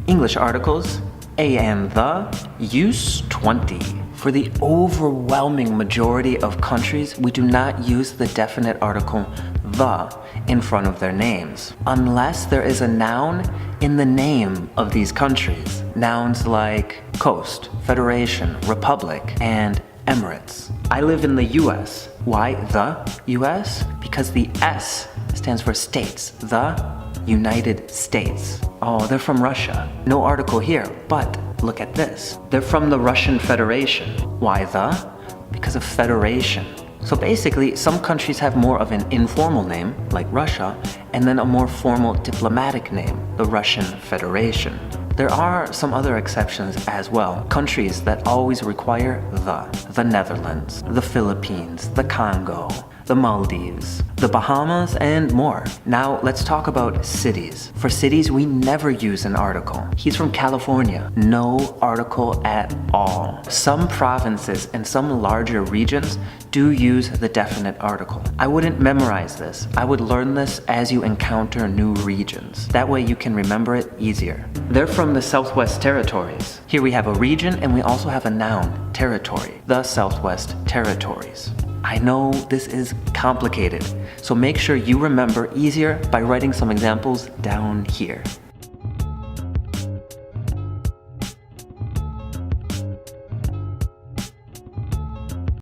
English articles, a and the, use 20. For the overwhelming majority of countries, we do not use the definite article the in front of their names, unless there is a noun in the name of these countries. Nouns like coast, federation, republic, and Emirates. I live in the US. Why the US? Because the S stands for states. The United States. Oh, they're from Russia. No article here, but look at this. They're from the Russian Federation. Why the? Because of federation. So basically, some countries have more of an informal name, like Russia, and then a more formal diplomatic name, the Russian Federation. There are some other exceptions as well. Countries that always require the Netherlands, the Philippines, the Congo, the Maldives, the Bahamas, and more. Now let's talk about cities. For cities, we never use an article. He's from California. No article at all. Some provinces and some larger regions do use the definite article. I wouldn't memorize this. I would learn this as you encounter new regions. That way you can remember it easier. They're from the Southwest Territories. Here we have a region and we also have a noun, territory, the Southwest Territories. I know this is complicated, so make sure you remember easier by writing some examples down here.